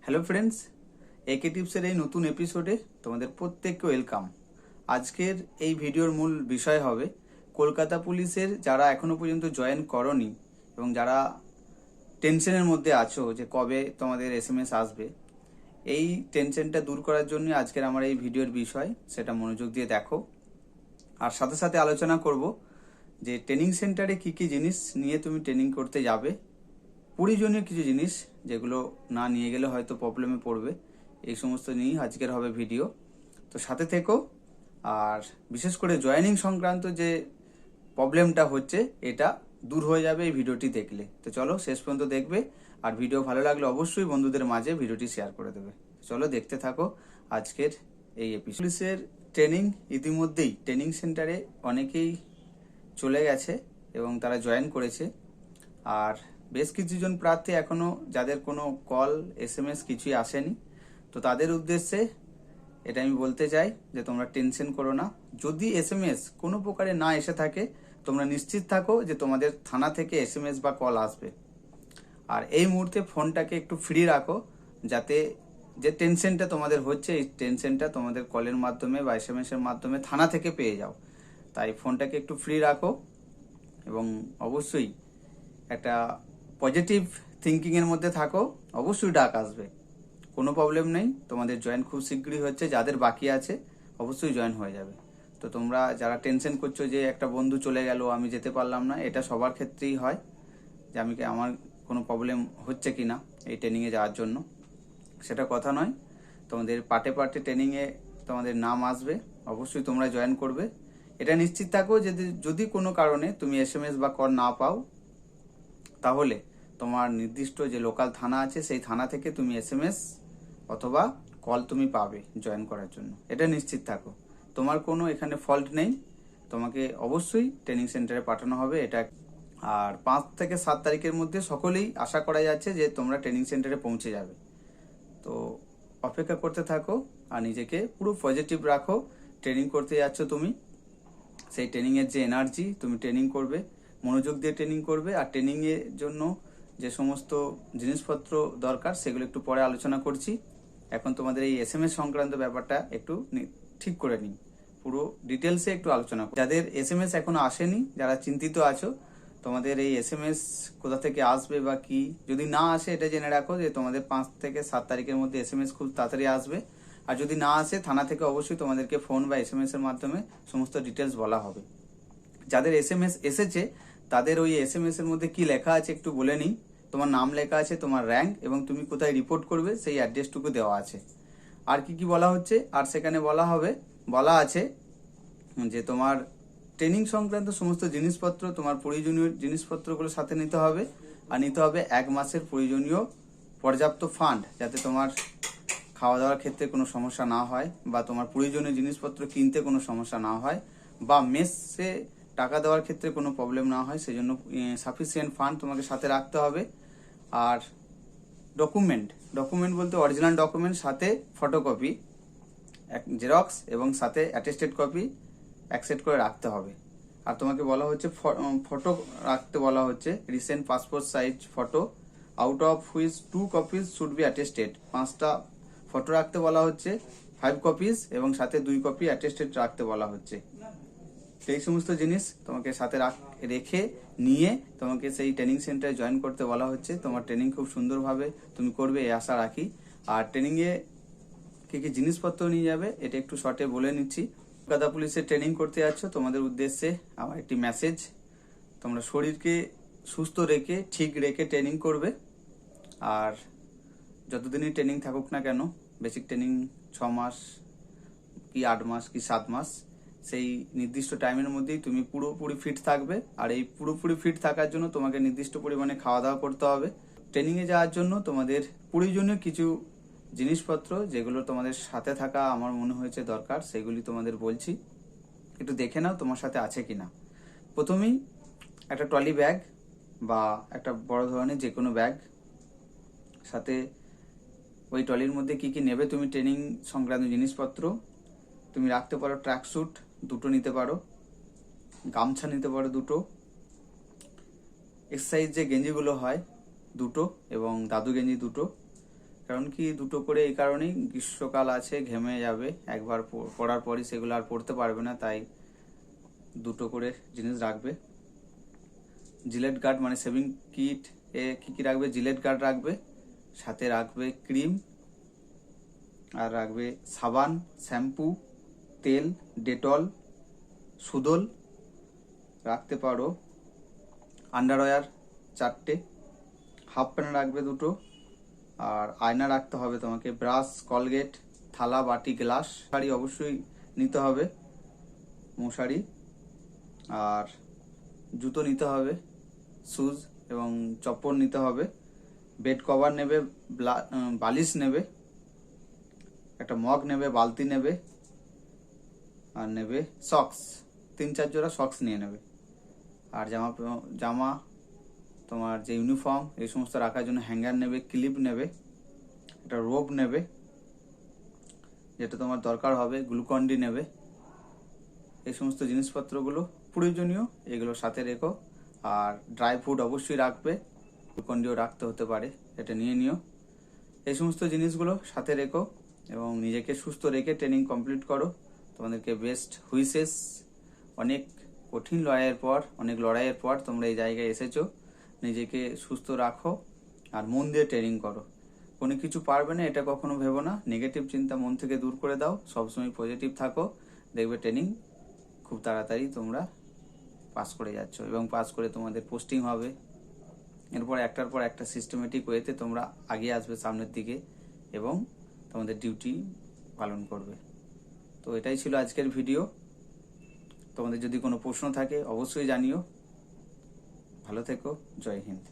Hello friends, একে টিপসের এই নতুন এপিসোডে তোমাদের প্রত্যেককে ওয়েলকাম। আজকের এই ভিডিওর মূল বিষয় হবে কলকাতা পুলিশের যারা এখনো পর্যন্ত জয়েন করনি এবং যারা টেনশনের মধ্যে আছো যে কবে তোমাদের এসএমএস আসবে, এই টেনশনটা দূর করার জন্য আজকের আমার এই ভিডিওর বিষয়, সেটা মনোযোগ দিয়ে দেখো। আর সাথে সাথে আলোচনা করব যে ট্রেনিং সেন্টারে কি কি জিনিস নিয়ে তুমি ট্রেনিং করতে যাবে, প্রয়োজনীয় কিছু জিনিস যেগুলো না নিয়ে গেলে হয়তো প্রবলেমে পড়বে, এই সমস্ত নিয়েই আজকের হবে ভিডিও। তো সাথে থেকো। আর বিশেষ করে জয়েনিং সংক্রান্ত যে প্রবলেমটা হচ্ছে এটা দূর হয়ে যাবে এই ভিডিওটি দেখলে। তো চলো শেষ পর্যন্ত দেখবে, আর ভিডিও ভালো লাগলে অবশ্যই বন্ধুদের মাঝে ভিডিওটি শেয়ার করে দেবে। চলো দেখতে থাকো আজকের এই এপিসোড। পুলিশের ট্রেনিং ইতিমধ্যেই ট্রেনিং সেন্টারে অনেকেই চলে গেছে এবং তারা জয়েন করেছে। আর বেশ কিছুজন প্রার্থী এখনো যাদের কোনো কল এসএমএস কিছুই আসেনি, তো তাদের উদ্দেশ্যে এটা আমি বলতে চাই যে তোমরা টেনশন করো না। যদি এসএমএস কোনো প্রকারে না এসে থাকে, তোমরা নিশ্চিত থাকো যে তোমাদের থানা থেকে এসএমএস বা কল আসবে। আর এই মুহূর্তে ফোনটাকে একটু ফ্রি রাখো, যাতে যে টেনশনটা তোমাদের হচ্ছে এই টেনশনটা তোমাদের কলের মাধ্যমে বা এসএমএস এর মাধ্যমে থানা থেকে পেয়ে যাও। তাই ফোনটাকে একটু ফ্রি রাখো এবং অবশ্যই একটা পজিটিভ থিঙ্কিং এর মধ্যে থাকো। অবশ্যই ডাক আসবে, কোনো প্রবলেম নেই। তোমাদের জয়েন খুব শীঘ্রই হচ্ছে, যাদের বাকি আছে অবশ্যই জয়েন হয়ে যাবে। তো তোমরা যারা টেনশন করছো যে একটা বন্ধু চলে গেল, আমি যেতে পারলাম না, এটা সবার ক্ষেত্রেই হয় যে আমার কোনো প্রবলেম হচ্ছে কিনা এই ট্রেনিংয়ে যাওয়ার জন্য, সেটা কথা নয়। তোমাদের পার্টে পার্টে ট্রেনিংয়ে তোমাদের নাম আসবে, অবশ্যই তোমরা জয়েন করবে। এটা নিশ্চিত থাকো যে যদি কোনো কারণে তুমি এসএমএস বা কল না পাও, তাহলে তোমার নির্দিষ্ট যে লোকাল থানা আছে সেই থানা থেকে তুমি এসএমএস অথবা কল তুমি পাবে জয়েন করার জন্য, এটা নিশ্চিত থাকো। তোমার কোনো এখানে ফল্ট নেই, তোমাকে অবশ্যই ট্রেনিং সেন্টারে পাঠানো হবে এটা। আর 5 থেকে 7 তারিখের মধ্যে সকলেই আশা করা যাচ্ছে যে তোমরা ট্রেনিং সেন্টারে পৌঁছে যাবে। তো অপেক্ষা করতে থাকো আর নিজেকে পুরো পজিটিভ রাখো। ট্রেনিং করতে যাচ্ছ তুমি, সেই ট্রেনিংয়ের যে এনার্জি, তুমি ট্রেনিং করবে, মনোযোগ দিয়ে ট্রেনিং করবে। আর ট্রেনিংয়ের জন্য যে সমস্ত জিনিসপত্র দরকার সেগুলো একটু পরে আলোচনা করছি। এখন তোমাদের এই এসএমএস সংক্রান্ত ব্যাপারটা একটু ঠিক করে নিই, পুরো ডিটেলসে একটু আলোচনা করি। যাদের এসএমএস এখনো আসেনি, যারা চিন্তিত আছো তোমাদের এই এসএমএস কোথা থেকে আসবে বা কি, যদি না আসে এটা জেনে রাখো যে তোমাদের 5 থেকে 7 তারিখের মধ্যে এসএমএস খুব তাড়াতাড়ি আসবে। আর যদি না আসে, থানা থেকে অবশ্যই তোমাদেরকে ফোন বা এসএমএস এর মাধ্যমে সমস্ত ডিটেলস বলা হবে। যাদের এসএমএস এসেছে তাদের ওই এসএমএস এর মধ্যে কি লেখা আছে একটু বলে নিই। তোমার নাম লেখা আছে, তোমার র্যাঙ্ক এবং তুমি কোথায় রিপোর্ট করবে সেই অ্যাড্রেসটুকু দেওয়া আছে। আর কি কি বলা হচ্ছে, আর সেখানে বলা আছে যে তোমার ট্রেনিং সংক্রান্ত সমস্ত জিনিসপত্র, তোমার প্রয়োজনীয় জিনিসপত্রগুলো সাথে নিতে হবে। আর নিতে হবে 1 মাসের প্রয়োজনীয় পর্যাপ্ত ফান্ড, যাতে তোমার খাওয়া দাওয়ার ক্ষেত্রে কোনো সমস্যা না হয় বা তোমার প্রয়োজনীয় জিনিসপত্র কিনতে কোনো সমস্যা না হয় বা মেসে টাকা দেওয়ার ক্ষেত্রে কোনো প্রবলেম না হয়, সেজন্য সাফিসিয়েন্ট ফান্ড তোমাকে সাথে রাখতে হবে। আর ডকুমেন্ট বলতে অরিজিনাল ডকুমেন্ট, সাথে ফটোকপি, জেরক্স এবং সাথে অ্যাটেস্টেড কপি এক সেট করে রাখতে হবে। আর তোমাকে বলা হচ্ছে ফটো রাখতে বলা হচ্ছে, recent passport size photo, out of which 2 copies should be attested. 5টা ফটো রাখতে বলা হচ্ছে, 5 কপিজ এবং সাথে 2 কপি অ্যাটেস্টেড রাখতে বলা হচ্ছে। এই সমস্ত জিনিস তোমাকে সাথে রেখে নিয়ে তোমাকে সেই ট্রেনিং সেন্টারে জয়েন করতে বলা হচ্ছে। তোমার ট্রেনিং খুব সুন্দরভাবে তুমি করবে এই আশা রাখি। আর ট্রেনিংয়ে কি কি জিনিসপত্র নিয়ে যাবে এটা একটু শর্টে বলে নিচ্ছি। কলকাতা পুলিশের ট্রেনিং করতে যাচ্ছ, তোমাদের উদ্দেশ্যে আমার একটি মেসেজ, তোমরা শরীরকে সুস্থ রেখে ঠিক রেখে ট্রেনিং করবে। আর যতদিনই ট্রেনিং থাকুক না কেন, বেসিক ট্রেনিং 6 মাস কি 8 মাস কি 7 মাস, সেই নির্দিষ্ট টাইমের মধ্যেই তুমি পুরোপুরি ফিট থাকবে। আর এই পুরোপুরি ফিট থাকার জন্য তোমাকে নির্দিষ্ট পরিমাণে খাওয়া দাওয়া করতে হবে। ট্রেনিংয়ে যাওয়ার জন্য তোমাদের প্রয়োজনীয় কিছু জিনিসপত্র যেগুলো তোমাদের সাথে থাকা আমার মনে হয়েছে দরকার, সেগুলি তোমাদের বলছি, একটু দেখে নাও তোমার সাথে আছে কিনা। প্রথমেই একটা ট্রলি ব্যাগ বা একটা বড় ধরনের যে কোনো ব্যাগ, সাথে ওই ট্রলির মধ্যে কি কি নেবে তুমি ট্রেনিং সংক্রান্ত জিনিসপত্র, তুমি রাখতে পারো ট্র্যাক স্যুট 2টো নিতে পারো, গামছা নিতে পারো 2টো, এক্সারসাইজ যে গেঞ্জিগুলো হয় 2টো এবং দাদু গেঞ্জি 2টো, কারণ কি দুটো করে এই কারণেই, গ্রীষ্মকাল আছে, ঘেমে যাবে, একবার পড়ার পরই সেগুলো আর পড়তে পারবে না, তাই দুটো করে জিনিস রাখবে। জিলেট গার্ড মানে শেভিং কিট এ কি কি রাখবে, জিলেট গার্ড রাখবে, সাথে রাখবে ক্রিম, আর রাখবে সাবান, শ্যাম্পু, তেল, ডেটল, সুদল, রাখতে পারো আন্ডারওয়্যার 4টে, হাফ প্যান্ট রাখবে 2টো, আর আয়না রাখতে হবে তোমাকে, ব্রাশ, কলগেট, থালা, বাটি, গ্লাস, শাড়ি অবশ্যই নিতে হবে, মশারি, আর জুতো নিতে হবে, শুজ এবং চপ্পল নিতে হবে, বেড কভার নেবে, বালিশ নেবে, একটা মগ নেবে, বালতি নেবে, আর নেবে সক্স, 3-4 জোড়া সক্স নিয়ে নেবে, আর জামা তোমার যে ইউনিফর্ম এই সমস্ত রাখার জন্য হ্যাঙ্গার নেবে, ক্লিপ নেবে, একটা রোপ নেবে যেটা তোমার দরকার হবে, গ্লুকন্ডি নেবে। এই সমস্ত জিনিসপত্রগুলো প্রয়োজনীয়, এগুলো সাথে রেখো। আর ড্রাই ফ্রুট অবশ্যই রাখবে, গ্লুকন্ডিও রাখতে হতে পারে, এটা নিয়ে নিও। এই সমস্ত জিনিসগুলো সাথে রেখো এবং নিজেকে সুস্থ রেখে ট্রেনিং কমপ্লিট করো। তোমাদেরকে বেস্ট হুইসেস। অনেক কঠিন লড়াইয়ের পর তোমরা এই জায়গায় এসেছো। নিজেকে সুস্থ রাখো আর মন দিয়ে ট্রেনিং করো। কোনো কিছু পারবে না এটা কখনো ভেবো না, নেগেটিভ চিন্তা মন থেকে দূর করে দাও, সবসময় পজিটিভ থাকো, দেখবে ট্রেনিং খুব তাড়াতাড়ি তোমরা পাস করে যাচ্ছ এবং পাস করে তোমাদের পোস্টিং হবে। এরপর একটার পর একটা সিস্টেমেটিক ওয়েতে তোমরা আগিয়ে আসবে সামনের দিকে এবং তোমাদের ডিউটি পালন করবে। তো এটাই ছিল আজকের ভিডিও। তোমাদের যদি কোনো প্রশ্ন থাকে অবশ্যই জানিও। ভালো থেকো, জয় হিন্দ।